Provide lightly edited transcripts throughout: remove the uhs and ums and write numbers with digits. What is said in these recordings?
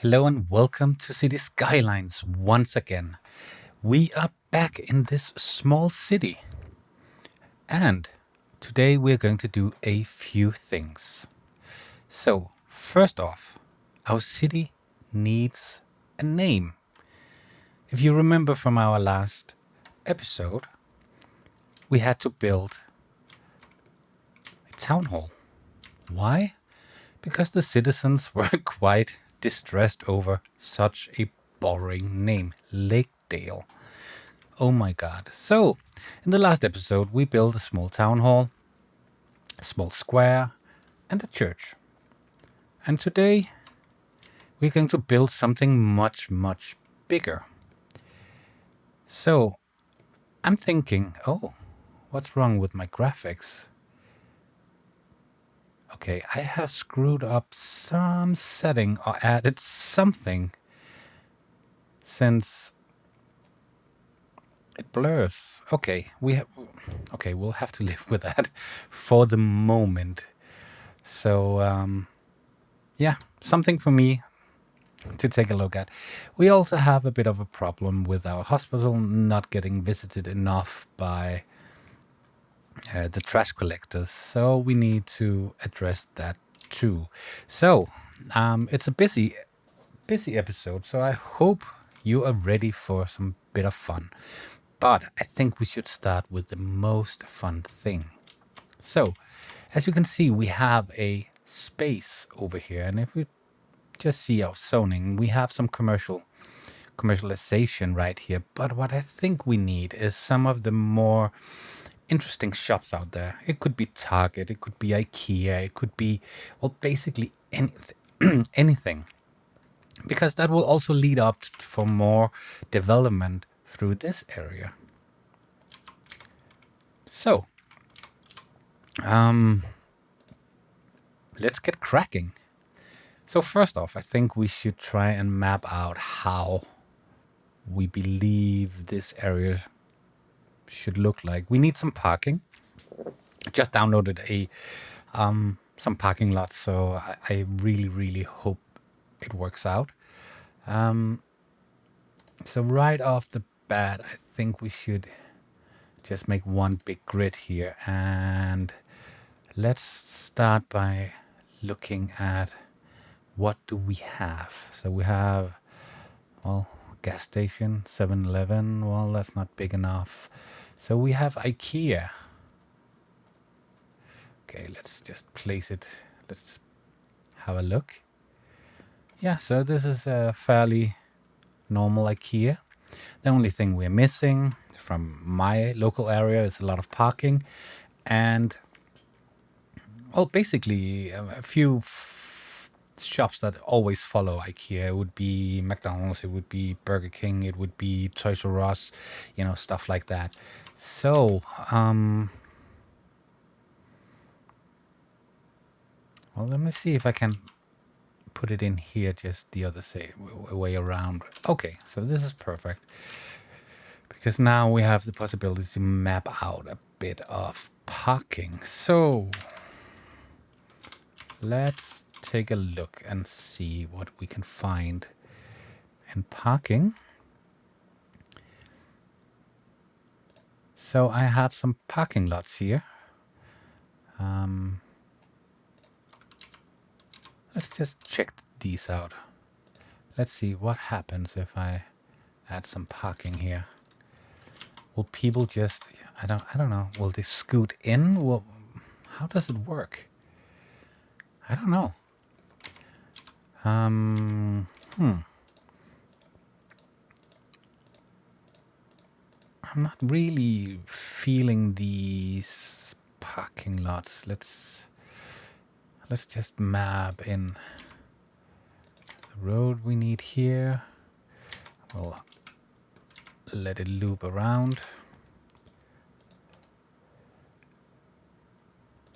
Hello and welcome to Cities Skylines once again. We are back in this small city. And today we're going to do a few things. So, first off, our city needs a name. If you remember from our last episode, we had to build a town hall. Why? Because the citizens were quite distressed over such a boring name, Lakedale. Oh my god. So, in the last episode, we built a small town hall, a small square, and a church. And today, we're going to build something much, much bigger. So, I'm thinking, oh, what's wrong with my graphics? Okay, I have screwed up some setting or added something since it blurs. Okay, we'll have to live with that for the moment. So, yeah, something for me to take a look at. We also have a bit of a problem with our hospital not getting visited enough by the trash collectors, so we need to address that too. So, it's a busy episode, so I hope you are ready for some bit of fun. But I think we should start with the most fun thing. So, as you can see, we have a space over here, and if we just see our zoning, we have some commercialization right here. But what I think we need is some of the more interesting shops out there. It could be Target, it could be Ikea, it could be, well, basically anything. anything. Because that will also lead up for more development through this area. So, let's get cracking. So first off, I think we should try and map out how we believe this area should look like. We need some parking. Just downloaded some parking lots, so I really hope it works out. So right off the bat, I think we should just make one big grid here, and let's start by looking at what do we have. So we have, well, gas station, 7-Eleven. Well, that's not big enough. So we have Ikea. Okay, let's just place it. Let's have a look. Yeah, so this is a fairly normal Ikea. The only thing we're missing from my local area is a lot of parking and, well, basically a few shops that always follow Ikea. It would be McDonald's, it would be Burger King, it would be Toys R Us, stuff like that. So, well, let me see if I can put it in here just the other way around. Okay, so this is perfect. Because now we have the possibility to map out a bit of parking. So, let's take a look and see what we can find in parking. So I have some parking lots here. Let's just check these out. Let's see what happens if I add some parking here. Will people just, I don't know, will they scoot in? Well, how does it work? I don't know. I'm not really feeling these parking lots. Let's just map in the road we need here. We'll let it loop around.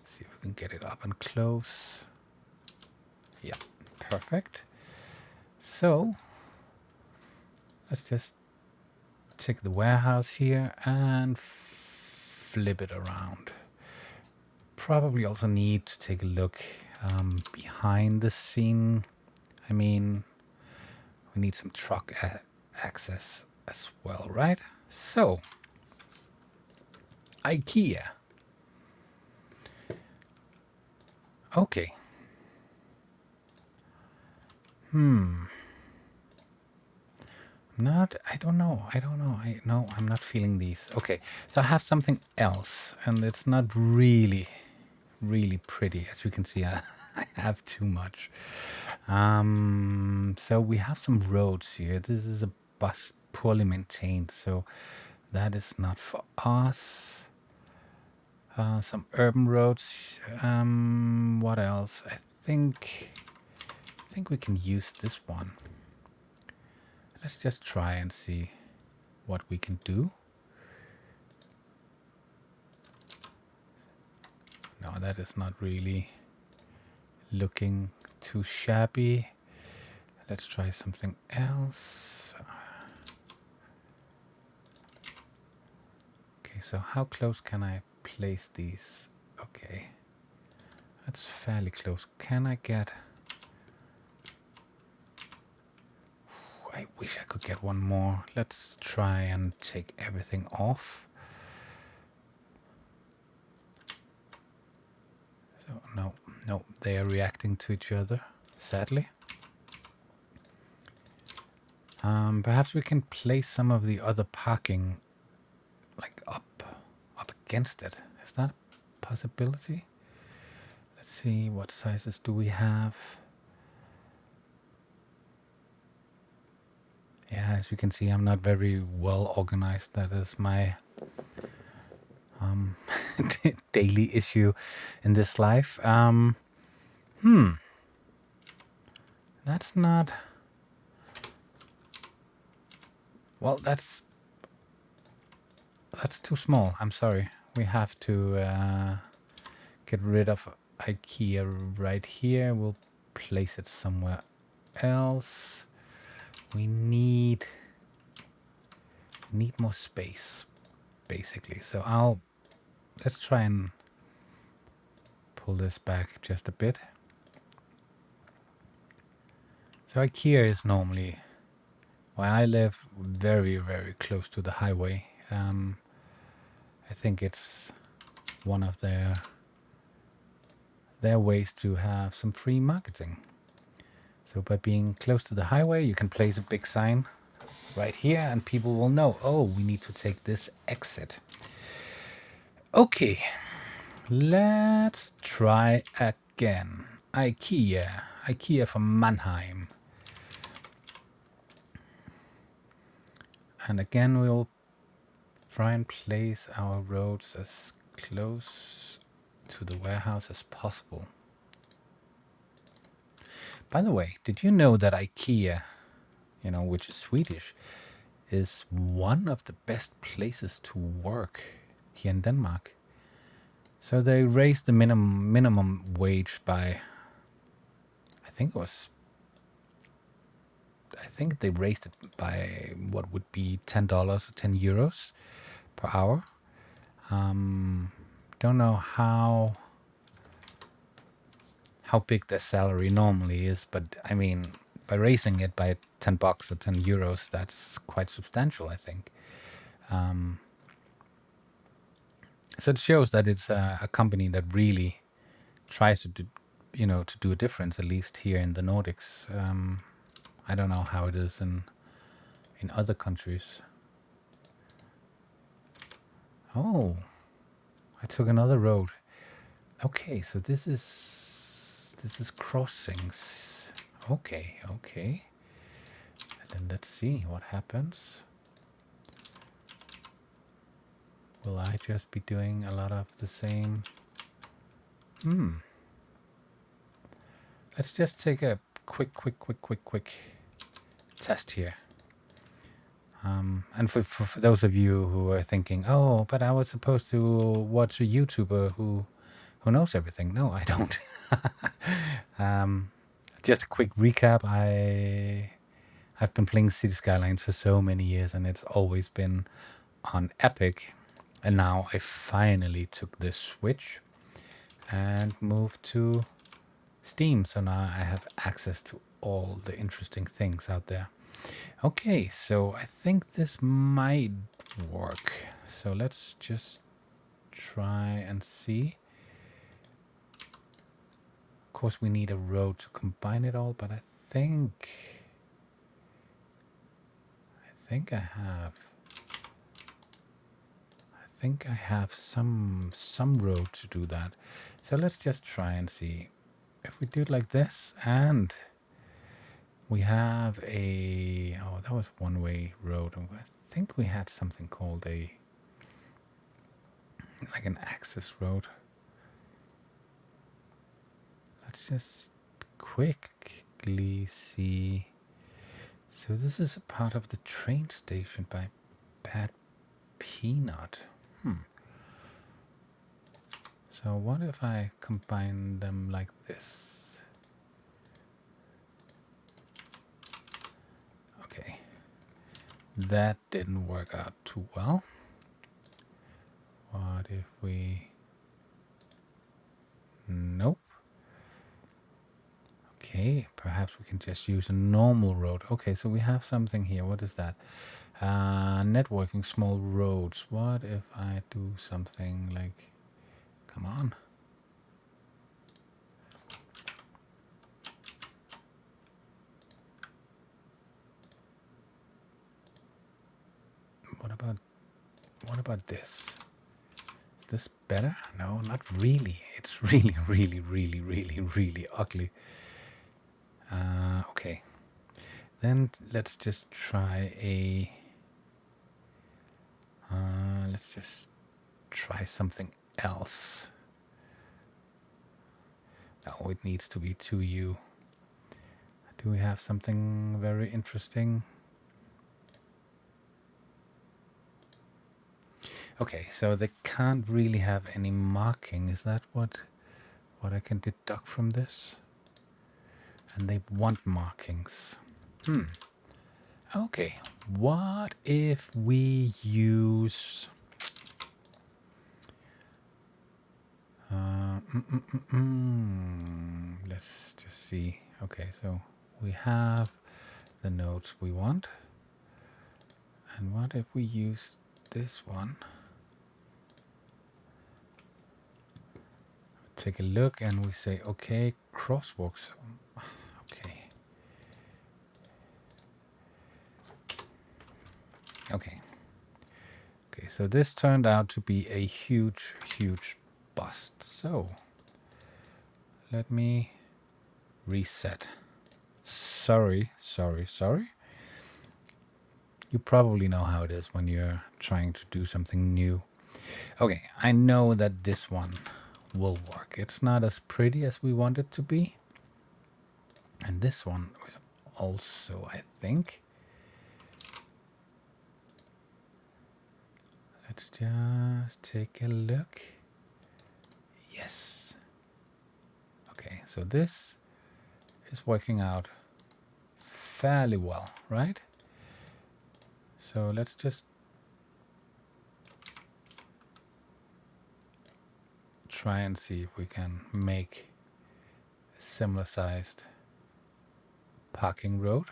See if we can get it up and close. Yeah, perfect. So let's just take the warehouse here and flip it around. Probably also need to take a look behind the scene. I mean, We need some truck access as well, right? So, Ikea. Okay. I don't know. No, I'm not feeling these. Okay, so I have something else, and it's not really, really pretty. As you can see, I have too much. So we have some roads here. This is a bus poorly maintained, so that is not for us. Some urban roads. What else? I think we can use this one. Let's just try and see what we can do. No, that is not really looking too shabby. Let's try something else. Okay, so how close can I place these? Okay, that's fairly close. Can I get... I wish I could get one more. Let's try and take everything off. So no, they are reacting to each other, sadly. Perhaps we can place some of the other parking like up against it. Is that a possibility? Let's see, what sizes do we have? Yeah, as you can see, I'm not very well organized. That is my daily issue in this life. That's not... Well, that's too small. I'm sorry. We have to get rid of Ikea right here. We'll place it somewhere else. We need more space, basically. So let's try and pull this back just a bit. So Ikea is normally where I live, very, very close to the highway. I think it's one of their ways to have some free marketing. So by being close to the highway, you can place a big sign right here and people will know, oh, we need to take this exit. Okay, let's try again. Ikea from Mannheim. And again, we'll try and place our roads as close to the warehouse as possible. By the way, did you know that Ikea, which is Swedish, is one of the best places to work here in Denmark? So they raised the minimum wage by, I think they raised it by what would be $10 or 10 euros per hour. Don't know how big their salary normally is, but I mean, by raising it by $10 or 10 euros, that's quite substantial, I think. So it shows that it's a company that really tries to do a difference, at least here in the Nordics. I don't know how it is in other countries. Oh, I took another road. Okay, so this is crossings. Okay. And then let's see what happens. Will I just be doing a lot of the same? Let's just take a quick test here. And for those of you who are thinking, oh, but I was supposed to watch a YouTuber who knows everything. No, I don't. Just a quick recap. I've been playing Cities Skylines for so many years, and it's always been on Epic. And now I finally took this switch and moved to Steam. So now I have access to all the interesting things out there. Okay, so I think this might work. So let's just try and see. Of course, we need a road to combine it all, but I think I have. I think I have some road to do that. So let's just try and see if we do it like this, and we have a that was one-way road. I think we had something called like an access road. Let's just quickly see. So this is a part of the train station by Bad Peanut. So what if I combine them like this? Okay, that didn't work out too well. What if we... Nope. Okay, perhaps we can just use a normal road. Okay, so we have something here. What is that? Networking small roads. What if I do something like... Come on. What about this? Is this better? No, not really. It's really, really, really, really, really ugly. Okay. Then let's just try a... let's just try something else. No, it needs to be 2U. Do we have something very interesting? Okay, so they can't really have any marking. Is that what I can deduct from this? And they want markings. Okay, what if we use... let's just see. Okay, so we have the nodes we want. And what if we use this one? Take a look and we say, okay, crosswalks. Okay. Okay. Okay, so this turned out to be a huge, huge bust. So let me reset. Sorry. You probably know how it is when you're trying to do something new. Okay, I know that this one will work. It's not as pretty as we want it to be. And this one was also, I think. Let's just take a look. Yes. Okay, so this is working out fairly well, right? So let's just try and see if we can make a similar sized parking road.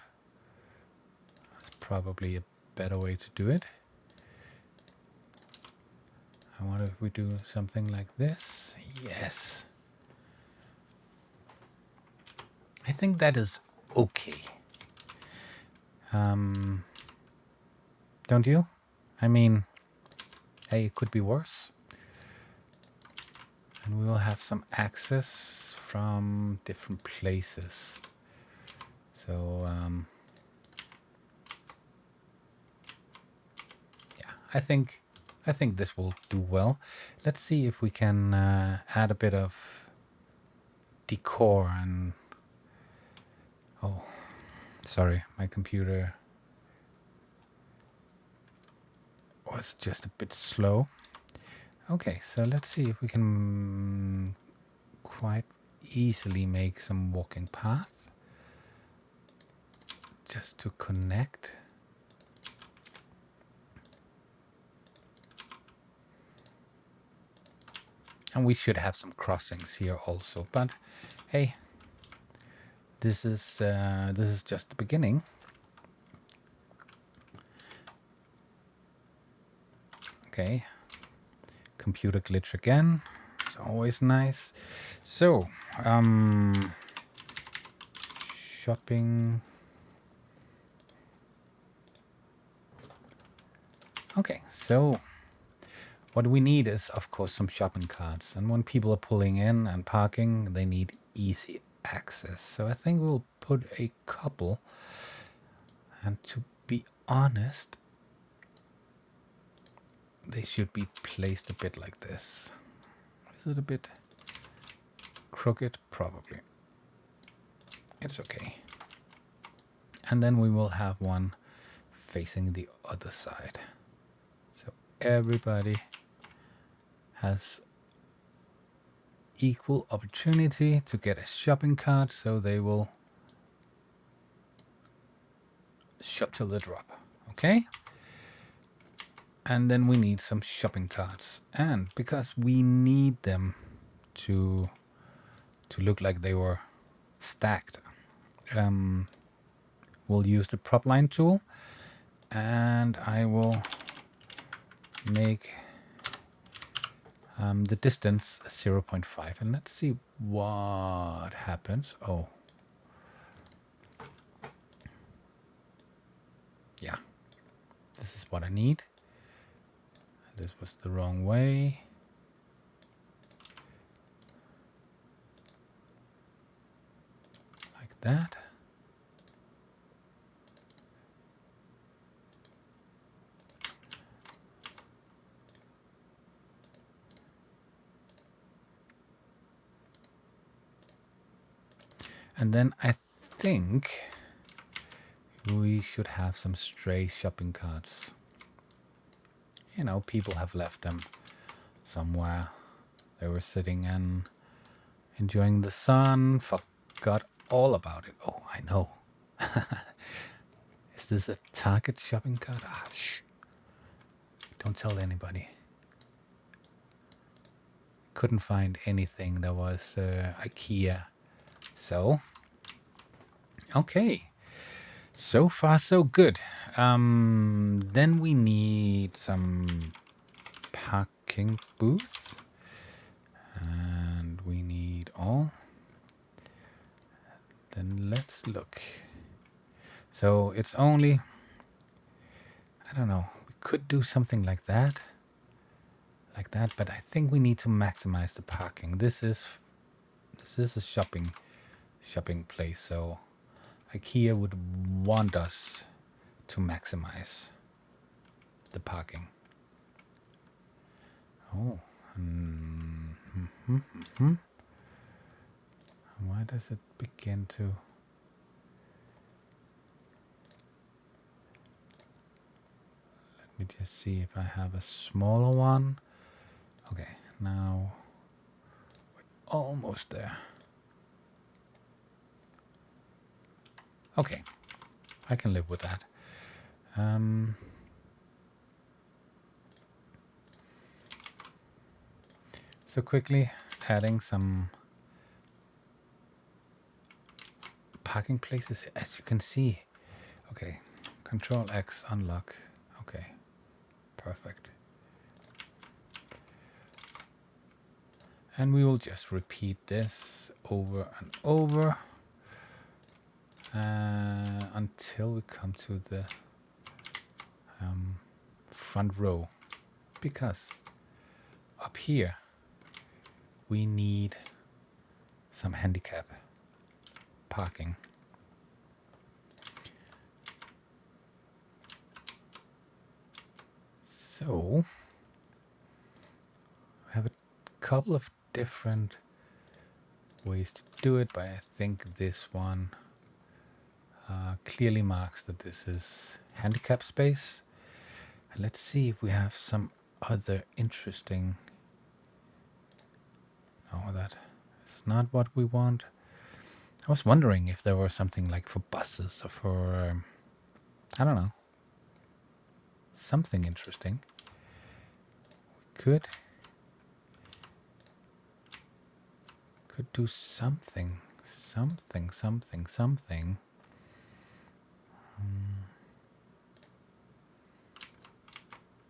That's probably a better way to do it. And what if we do something like this? Yes. I think that is okay. Don't you? I mean, hey, it could be worse. And we will have some access from different places. So, yeah, I think this will do well. Let's see if we can add a bit of decor and... Oh, sorry, my computer was just a bit slow. Okay, so let's see if we can quite easily make some walking path just to connect. And we should have some crossings here also, but hey, this is just the beginning. Okay. Computer glitch again. It's always nice. So, shopping. Okay, so what we need is, of course, some shopping carts. And when people are pulling in and parking, they need easy access. So I think we'll put a couple. And to be honest, they should be placed a bit like this. Is it a bit crooked? Probably. It's okay. And then we will have one facing the other side. So everybody has equal opportunity to get a shopping cart, so they will shop till they drop. Okay? And then we need some shopping carts. And because we need them to look like they were stacked, we'll use the prop line tool, and I will make the distance 0.5, and let's see what happens. Oh, yeah, this is what I need. This was the wrong way. Like that. And then I think we should have some stray shopping carts. You know, people have left them somewhere. They were sitting and enjoying the sun, forgot all about it. Oh, I know. Is this a Target shopping cart? Ah, shh. Don't tell anybody. Couldn't find anything that was Ikea. So, okay. So far, so good. Then we need some parking booth. And we need all. Then let's look. So it's only, I don't know, we could do something like that, but I think we need to maximize the parking. This is a shopping place, so IKEA would want us to maximize the parking. Oh, why does it begin to? Let me just see if I have a smaller one. Okay, now we're almost there. Okay, I can live with that. So quickly adding some parking places, as you can see. Okay, Control X, unlock. Okay, perfect. And we will just repeat this over and over until we come to the front row, because up here we need some handicap parking. So we have a couple of different ways to do it, but I think this one clearly marks that this is handicap space. And let's see if we have some other interesting. Oh, that is not what we want. I was wondering if there was something like for buses or for, I don't know, something interesting. We could do something.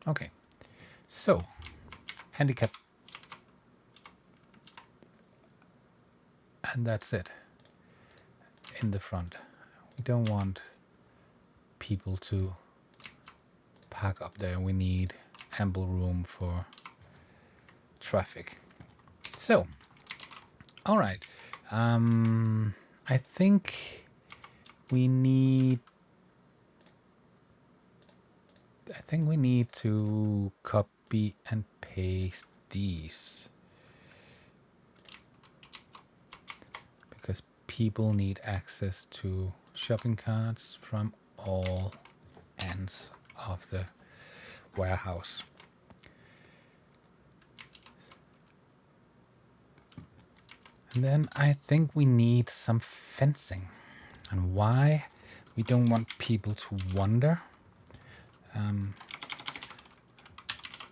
Okay, So, handicap. And that's it. In the front. We don't want people to park up there. We need ample room for traffic. So, all right. I think we need to copy and paste these because people need access to shopping carts from all ends of the warehouse. And then I think we need some fencing. And why? We don't want people to wander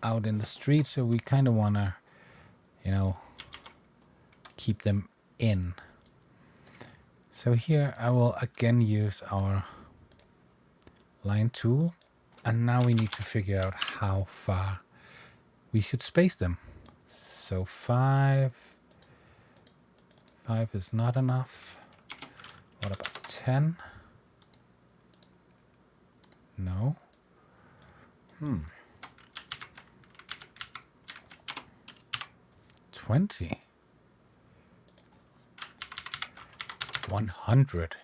out in the street, so we kind of want to, keep them in. So here I will again use our line tool, and now we need to figure out how far we should space them. So 5 is not enough. What about 10? No. 20. 100.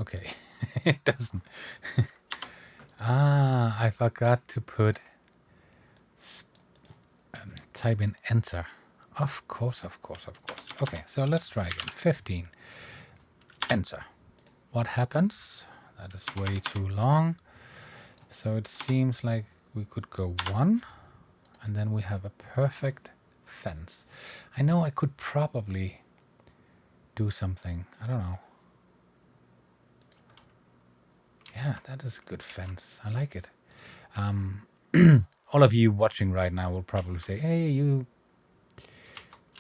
Okay, it doesn't. I forgot to put type in enter. Of course. Okay, so let's try again. 15. Enter. What happens? That is way too long. So it seems like we could go 1, and then we have a perfect fence. I know I could probably do something. I don't know. Yeah, that is a good fence. I like it. All of you watching right now will probably say, hey,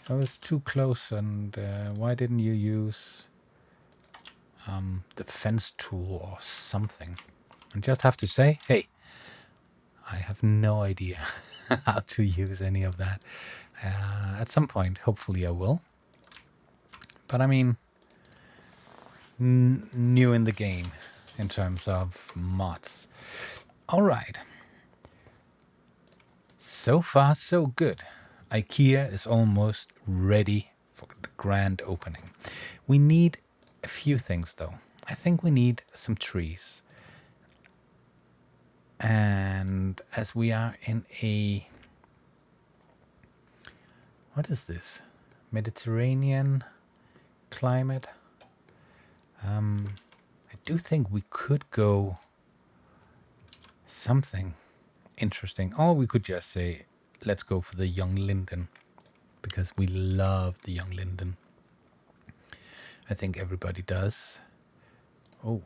I was too close, and why didn't you use the fence tool or something? And just have to say, hey, I have no idea how to use any of that. At some point, hopefully I will. But I mean, new in the game in terms of mods. All right. So far, so good. Ikea is almost ready for the grand opening. We need a few things, though. I think we need some trees. And as we are in a... What is this? Mediterranean climate. I do think we could go something interesting. Or we could just say, let's go for the young linden. Because we love the young linden. I think everybody does. Oh.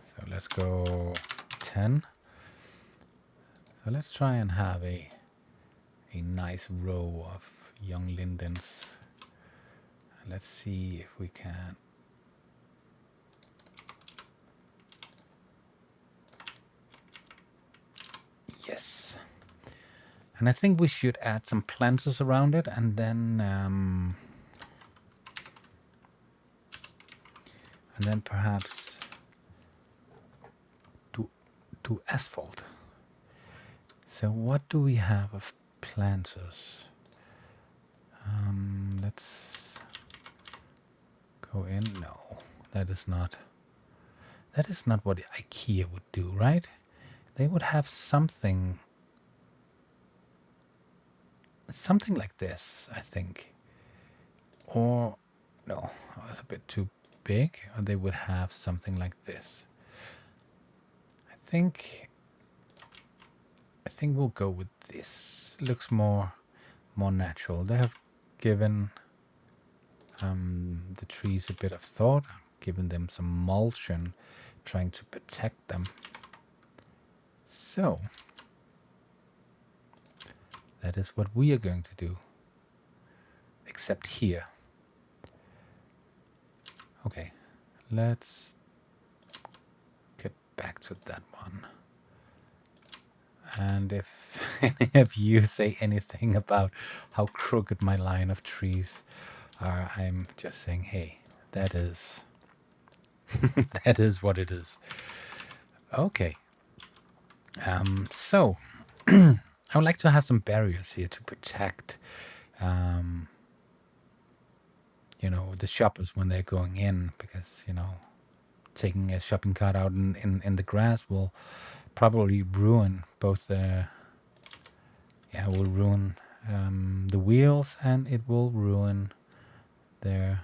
So let's go 10. So let's try and have a nice row of young lindens. And let's see if we can. Yes. And I think we should add some planters around it, and then perhaps do asphalt. So what do we have of planters? Let's go in. No, that is not what IKEA would do, right? They would have something like this, I think. Or no, it was a bit too big. Or they would have something like this. I think we'll go with this. Looks more natural. They have given the trees a bit of thought, given them some mulch and trying to protect them. So that is what we are going to do. Except here. Okay, let's get back to that one. And if any of you say anything about how crooked my line of trees are, I'm just saying, hey, that is that is what it is. Okay. So I would like to have some barriers here to protect the shoppers when they're going in, because taking a shopping cart out in the grass will probably ruin both the the wheels, and it will ruin their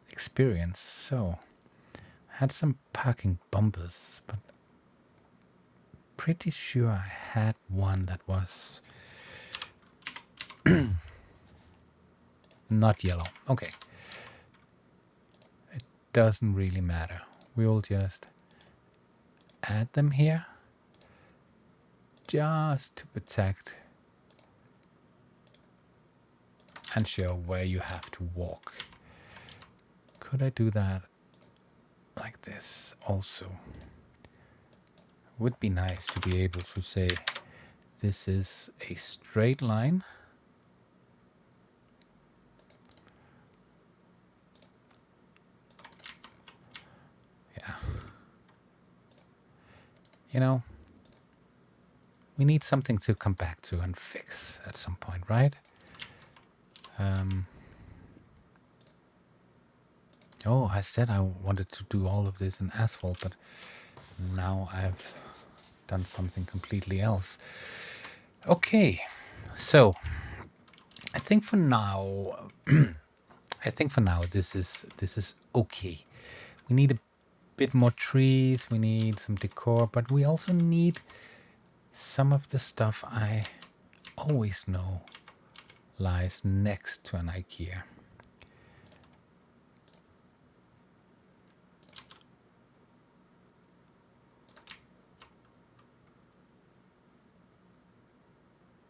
experience. So I had some parking bumpers, but pretty sure I had one that was not yellow. Okay, it doesn't really matter. We'll just add them here just to protect and show where you have to walk. Could I do that like this also? Would be nice to be able to say this is a straight line. Yeah. We need something to come back to and fix at some point, right? Oh, I said I wanted to do all of this in asphalt, but now I've done something completely else. Okay, so I think for now, this is okay. We need a bit more trees. We need some decor, but we also need some of the stuff I always know lies next to an Ikea.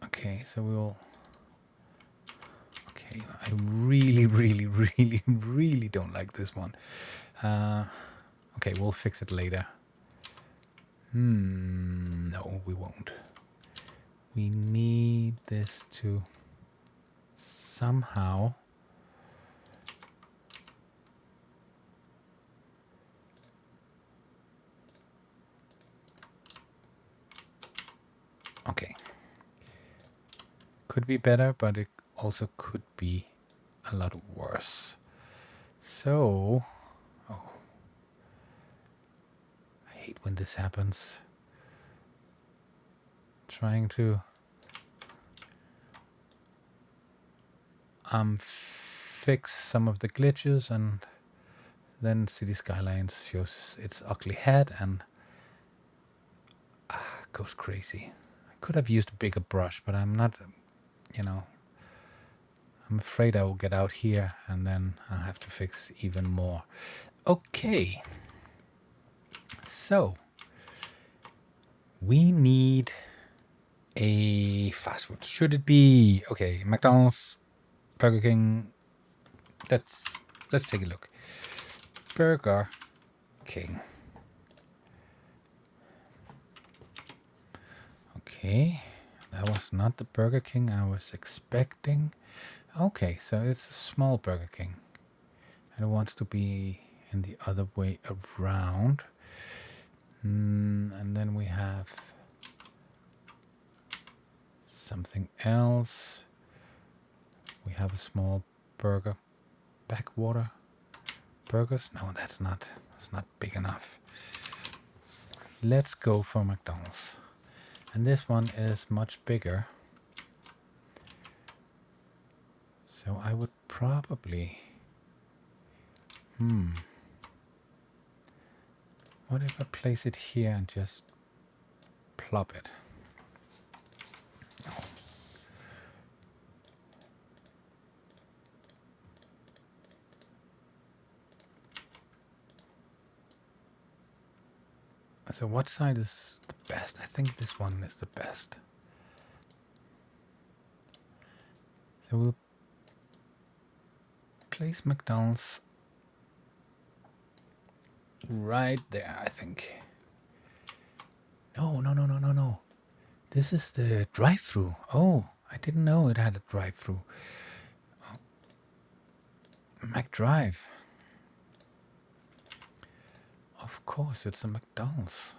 Okay, so we'll... Okay, I really, really, really, really don't like this one. Okay, we'll fix it later. No, we won't. We need this to somehow... Okay. Could be better, but it also could be a lot worse. So... Oh. I hate when this happens. Trying to... fix some of the glitches, and then Cities Skylines shows its ugly head and goes crazy. I could have used a bigger brush, but I'm not, I'm afraid I will get out here and then I'll have to fix even more. Okay, so we need a fast food. Should it be, okay, McDonald's, Burger King? Let's take a look. Burger King. Okay, that was not the Burger King I was expecting. Okay, so it's a small Burger King, and it wants to be in the other way around. And then we have something else. We have a small burger. Backwater burgers? No, that's not big enough. Let's go for McDonald's. And this one is much bigger. So I would probably... What if I place it here and just plop it? Oh. So what side is the best? I think this one is the best. So we'll place McDonald's right there, I think. No, no, no, no, no, no. This is the drive-through. Oh, I didn't know it had a drive-through. McDrive. Of course, it's a McDonald's.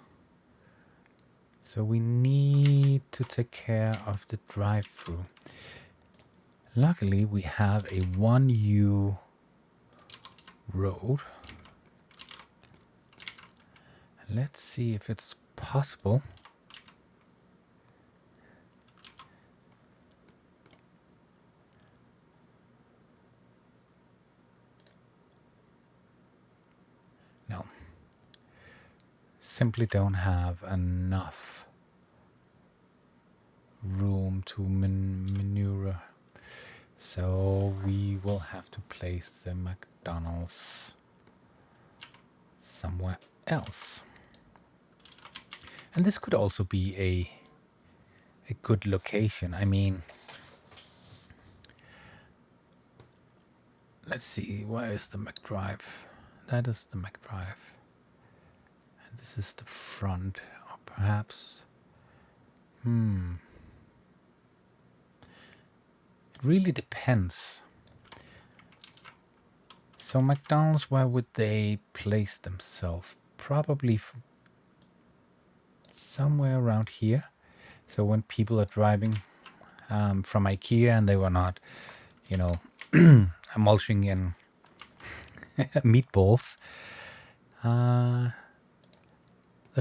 So we need to take care of the drive-through. Luckily, we have a 1U road. Let's see if it's possible. No. Simply don't have enough room to maneuver. So we will have to place the McDonald's somewhere else. And this could also be a good location. I mean, let's see, where is the McDrive? That is the McDrive. And this is the front, or perhaps... It really depends. So McDonald's, where would they place themselves? Probably somewhere around here. So when people are driving from Ikea and they were not, you know, mulching in meatballs, the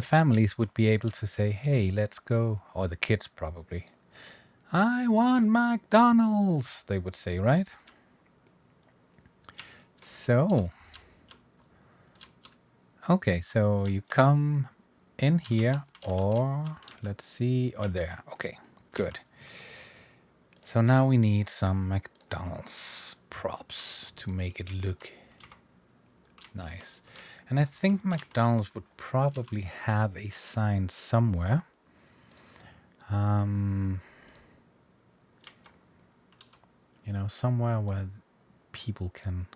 families would be able to say, hey, let's go. Or the kids probably. I want McDonald's, they would say, right? So, okay, so you come in here, or let's see, or there. Okay, good. So now we need some McDonald's props to make it look nice. And I think McDonald's would probably have a sign somewhere. You know, somewhere where people can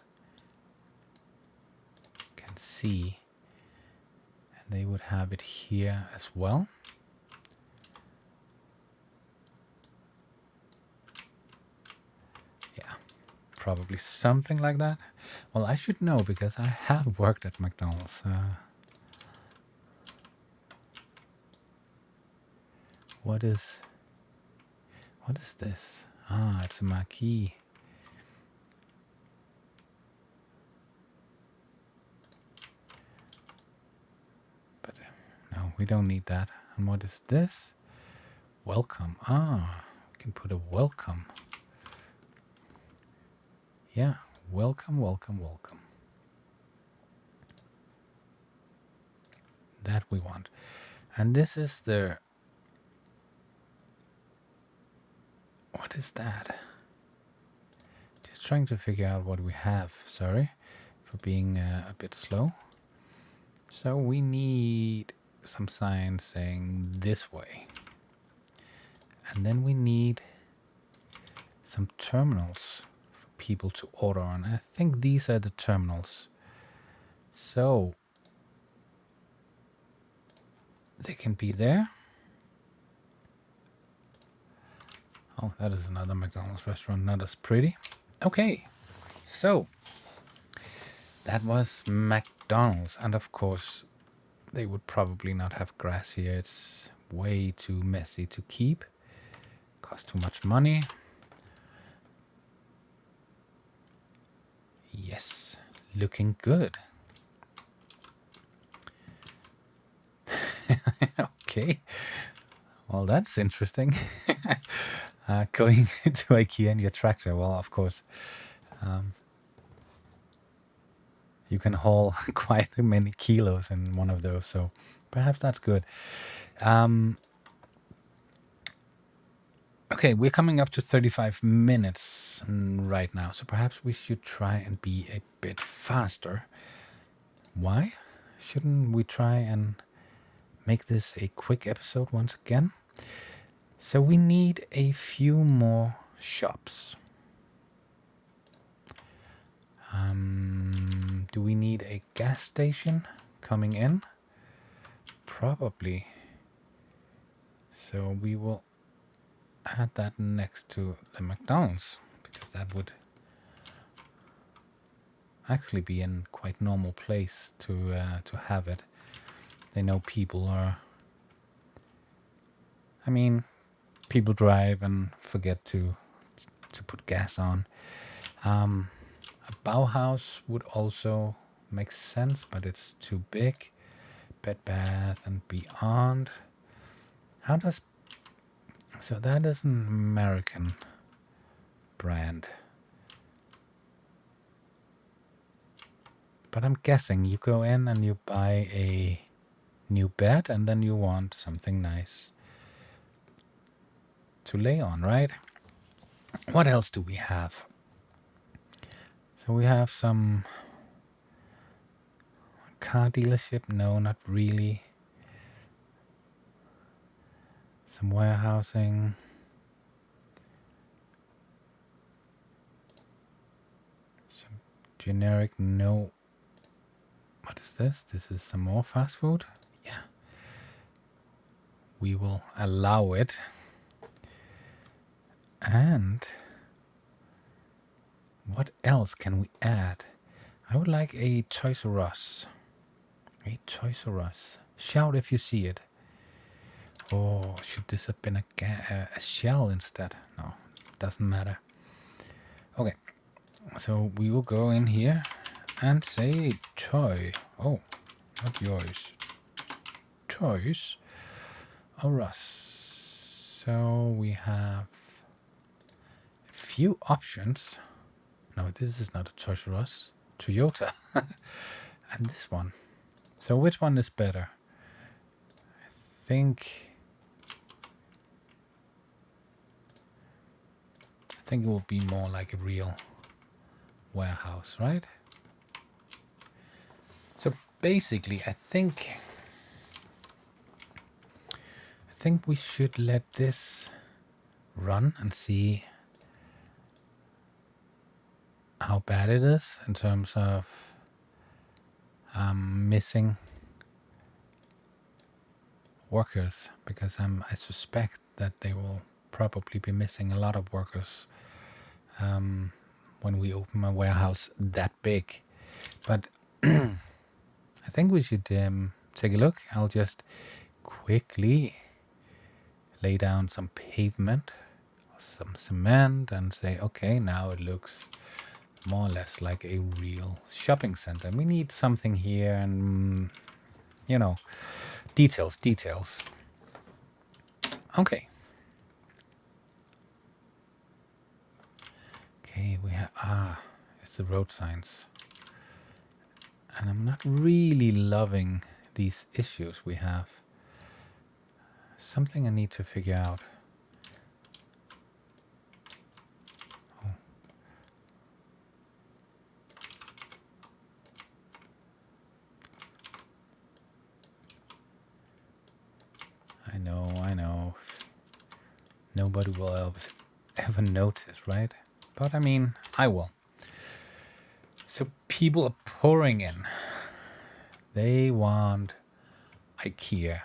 see. And they would have it here as well. Yeah, probably something like that. Well, I should know because I have worked at McDonald's. What is this? Ah, it's a marquee. But no, we don't need that. And what is this? Welcome. Ah, we can put a welcome. Yeah, welcome, welcome, welcome. That we want. And this is the... What is that? Just trying to figure out what we have. Sorry for being a bit slow. So we need some signs saying this way. And then we need some terminals for people to order on. I think these are the terminals. So they can be there. Oh, that is another McDonald's restaurant, not as pretty. Okay, so that was McDonald's. And of course, they would probably not have grass here. It's way too messy to keep. Cost too much money. Yes, looking good. Okay, well, that's interesting. Going to IKEA in your tractor. Well, of course, you can haul quite many kilos in one of those, so perhaps that's good. Okay, we're coming up to 35 minutes right now, so perhaps we should try and be a bit faster. Why? Shouldn't we try and make this a quick episode once again? So we need a few more shops. Do we need a gas station coming in? Probably. So we will add that next to the McDonald's, because that would actually be in quite normal place to have it. They know people are. I mean, people drive and forget to put gas on. A Bauhaus would also make sense, but it's too big. Bed Bath and Beyond. How does... So that is an American brand. But I'm guessing you go in and you buy a new bed and then you want something nice to lay on, right? What else do we have? So we have some car dealership. No, not really. Some warehousing. Some generic. No. What is this? This is some more fast food. Yeah. We will allow it. And what else can we add? I would like a Toys R Us. A Toys R Us. Shout if you see it. Or should this have been a shell instead? No, doesn't matter. Okay, so we will go in here and say toy. Oh, not yours. Toys R Us. So we have a few options. No, this is not a Toys R Us. Toyota. And this one. So which one is better? I think it will be more like a real warehouse, right? So basically, I think we should let this run and see how bad it is in terms of missing workers, because I suspect that they will probably be missing a lot of workers when we open a warehouse that big. But I think we should take a look. I'll just quickly lay down some pavement, some cement, and say, okay, now it looks more or less like a real shopping center. We need something here, and you know, details. Okay. Okay, we have it's the road signs. And I'm not really loving these issues we have. Something I need to figure out. Oh. I know. Nobody will ever notice, right? But I mean, I will. So people are pouring in. They want Ikea.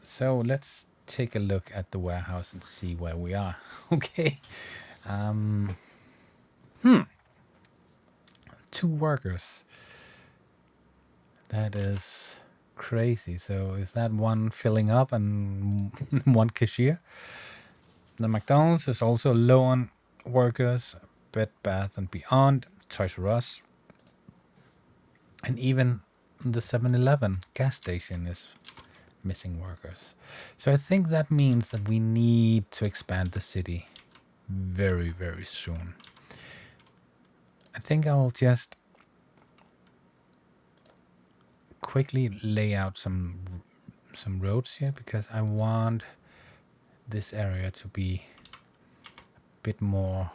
So let's take a look at the warehouse and see where we are. Okay. 2 workers. That is crazy. So is that one filling up and one cashier? The McDonald's is also low on workers. Bed Bath and Beyond, Toys R Us, and even the 7-Eleven gas station is missing workers. So I think that means that we need to expand the city very, very soon. I think I'll just quickly lay out some roads here, because I want this area to be a bit more,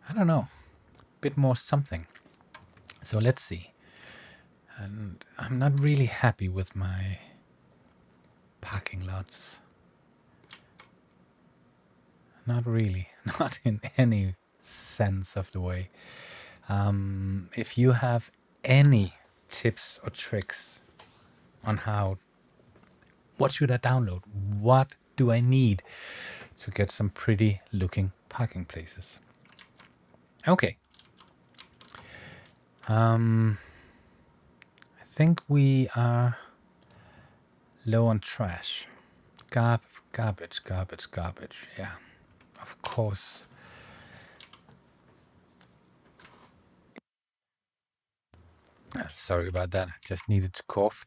I don't know, a bit more something. So let's see. And I'm not really happy with my parking lots. Not really. Not in any sense of the way. If you have any tips or tricks on how what should I download? What do I need to get some pretty looking parking places? Okay. I think we are low on trash. Garbage. Yeah, of course. Sorry about that. I just needed to cough.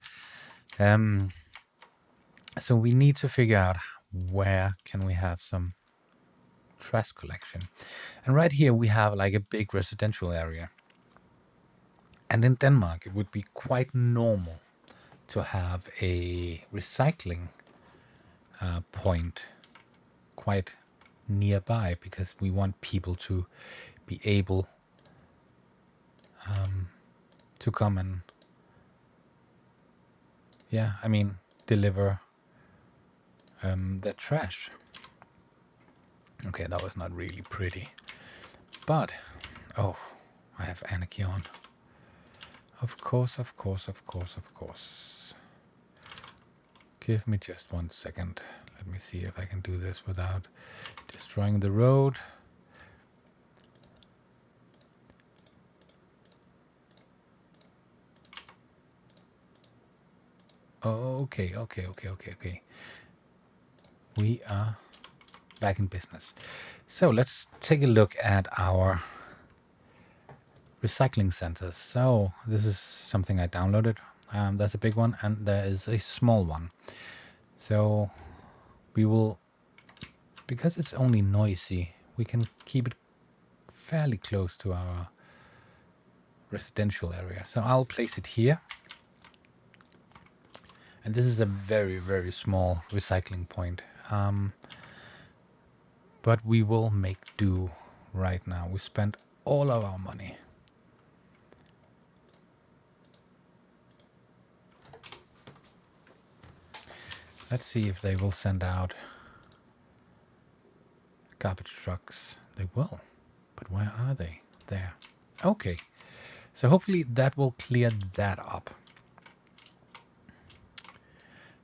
So we need to figure out where can we have some trash collection. And right here we have like a big residential area. And in Denmark it would be quite normal to have a recycling point quite nearby, because we want people to be able to come and deliver their trash. Okay, that was not really pretty, but oh, I have anarchy on. Of course. Give me just 1 second. Let me see if I can do this without destroying the road. Okay. We are back in business. So let's take a look at our recycling centers. So this is something I downloaded. There's a big one and there is a small one. So we will, because it's only noisy, we can keep it fairly close to our residential area. So I'll place it here. And this is a very, very small recycling point. But we will make do right now. We spent all of our money. Let's see if they will send out garbage trucks. They will. But where are they? There. Okay. So hopefully that will clear that up.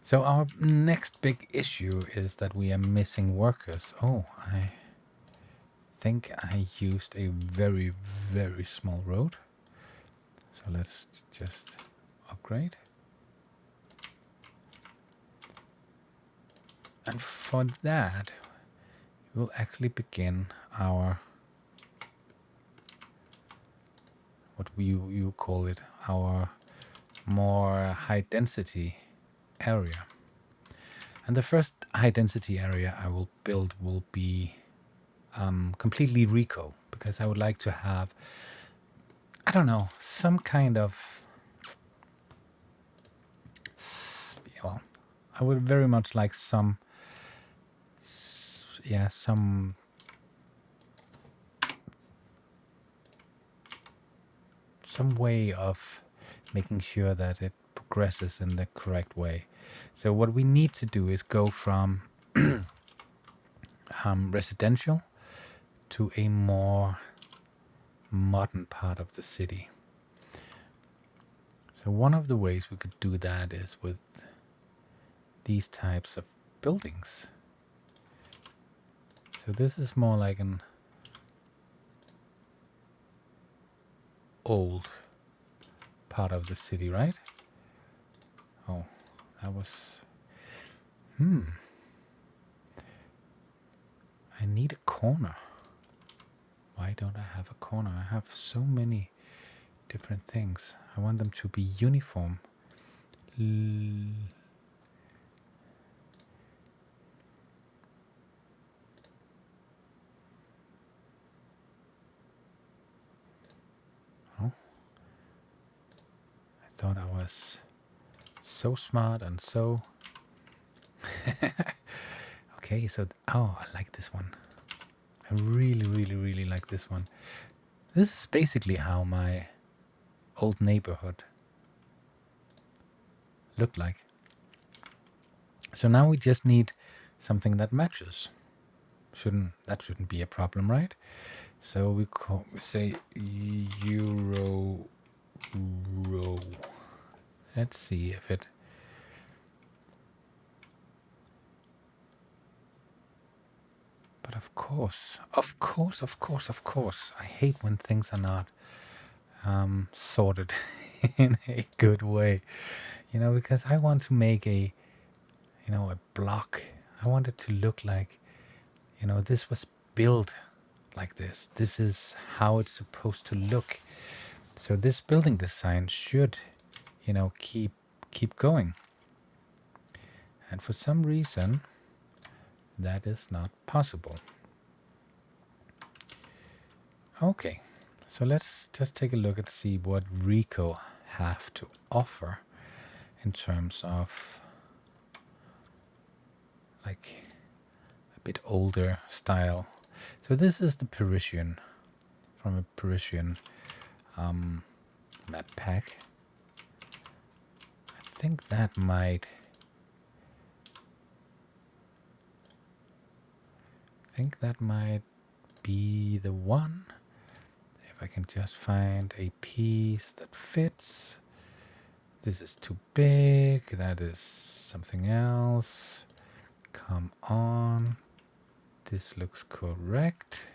So our next big issue is that we are missing workers. Oh, I think I used a very, very small road. So let's just upgrade. And for that, we'll actually begin our, what you call it, our more high density area. And the first high density area I will build will be completely Rico, because I would like to have, I don't know, some kind of, well, I would very much like some way of making sure that it progresses in the correct way. So what we need to do is go from residential to a more modern part of the city. So one of the ways we could do that is with these types of buildings. So this is more like an old part of the city, right? Oh, that was... I need a corner. Why don't I have a corner? I have so many different things. I want them to be uniform. Oh, I thought I was so smart and so... Okay, so... Oh, I like this one. I really like this one. This is basically how my old neighborhood looked like. So now we just need something that matches. That shouldn't be a problem, right? So we say Euro row. Let's see if it... of course, of course, of course, of course. I hate when things are not sorted in a good way, you know, because I want to make a, you know, a block. I want it to look like, you know, this was built like this. This is how it's supposed to look. So this building design should, you know, keep going. And for some reason, that is not possible. Okay, so let's just take a look and see what Rico have to offer in terms of like a bit older style. So this is the Parisian, from a Parisian map pack. I think that might be the one. If I can just find a piece that fits. This is too big. That is something else. Come on. This looks correct.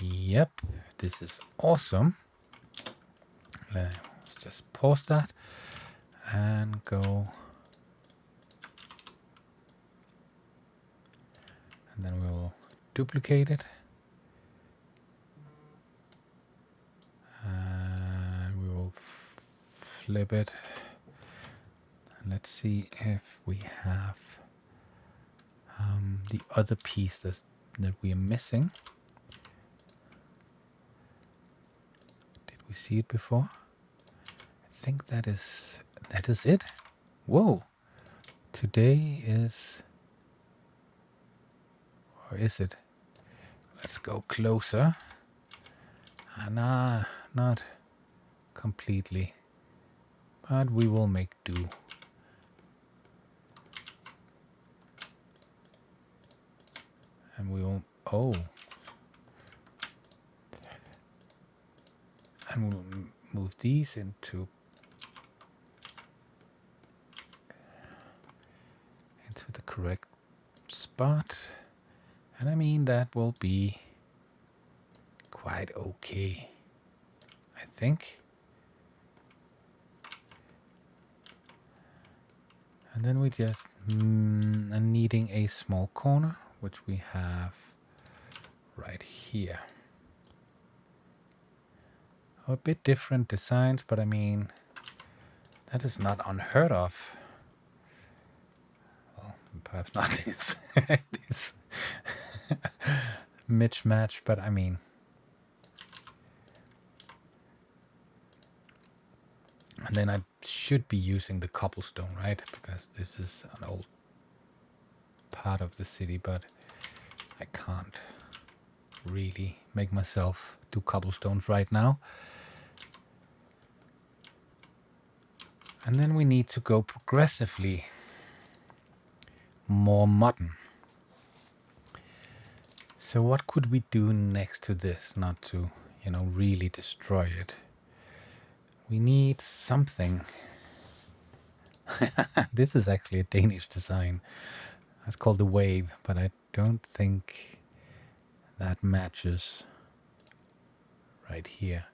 Yep, this is awesome. Let's just pause that and go. And then we'll duplicate it. And we will flip it. And let's see if we have the other piece that we are missing. Did we see it before? I think that is it. Whoa! Today is, or is it? Let's go closer. Nah, not completely, but we will make do. And we will, and we'll move these into the correct spot. And I mean, that will be quite okay, I think. And then we just are needing a small corner, which we have right here. A bit different designs, but I mean, that is not unheard of. Well, perhaps not this, this mismatch, but I mean, and then I should be using the cobblestone, right? Because this is an old part of the city, but I can't really make myself do cobblestones right now. And then we need to go progressively more modern. So what could we do next to this, not to, you know, really destroy it? We need something. This is actually a Danish design. It's called the Wave, but I don't think that matches right here.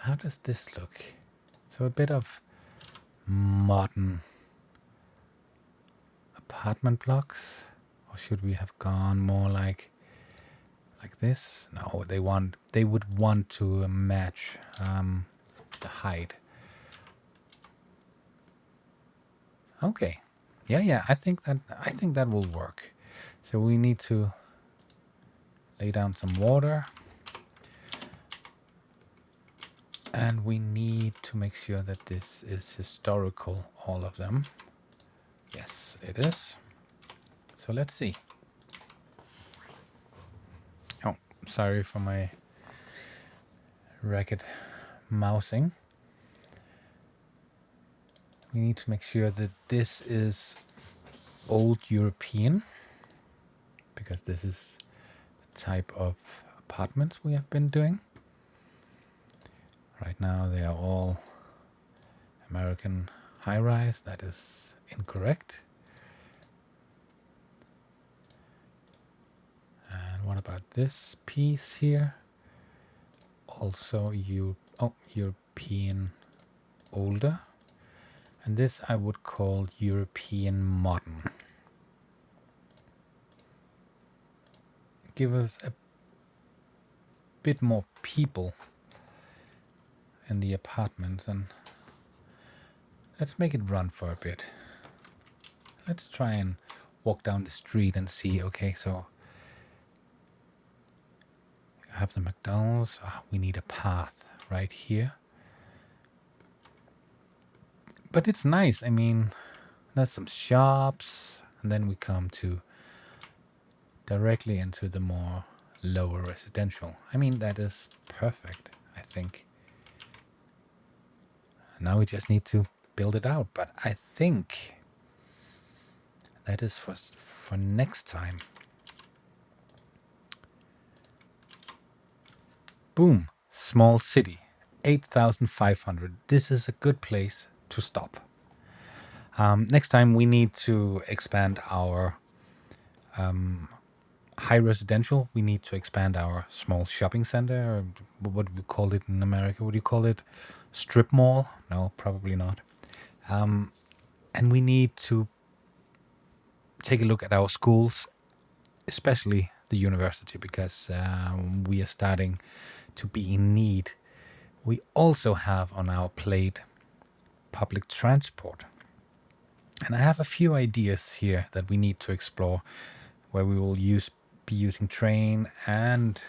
How does this look? So a bit of modern apartment blocks, or should we have gone more like this? No, they would want to match the height. Okay, yeah, I think that will work. So we need to lay down some water. And we need to make sure that this is historical, all of them. Yes, it is. So let's see. Oh, sorry for my ragged mousing. We need to make sure that this is old European, because this is the type of apartments we have been doing. Right now they are all American high rise. That is incorrect. And what about this piece here? Also European older. And this I would call European modern. Give us a bit more people in the apartments, and let's make it run for a bit. Let's try and walk down the street and see. Okay, so you have the McDonald's. We need a path right here. But it's nice. I mean, there's some shops, and then we come to directly into the more lower residential. I mean, that is perfect, I think. Now we just need to build it out, but I think that is for next time. Boom, small city, 8,500. This is a good place to stop. Next time we need to expand our high residential. We need to expand our small shopping center. Or what do we call it in America? What do you call it? Strip mall? No, probably not. And we need to take a look at our schools, especially the university, because we are starting to be in need. We also have on our plate public transport. And I have a few ideas here that we need to explore, where we will be using train and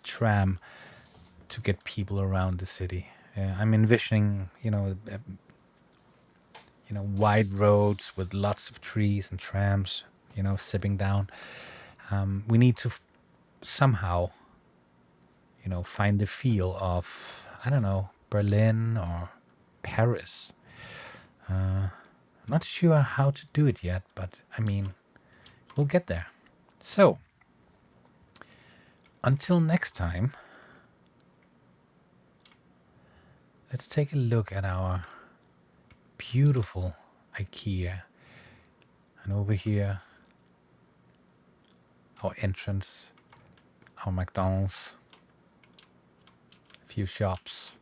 tram to get people around the city. I'm envisioning, wide roads with lots of trees and trams, zipping down. We need to somehow, find the feel of, I don't know, Berlin or Paris. Not sure how to do it yet, but I mean, we'll get there. So, until next time, let's take a look at our beautiful Ikea. And over here, our entrance, our McDonald's, a few shops.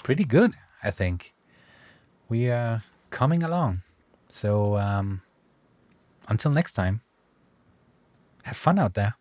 Pretty good, I think. We are coming along. So, until next time, have fun out there.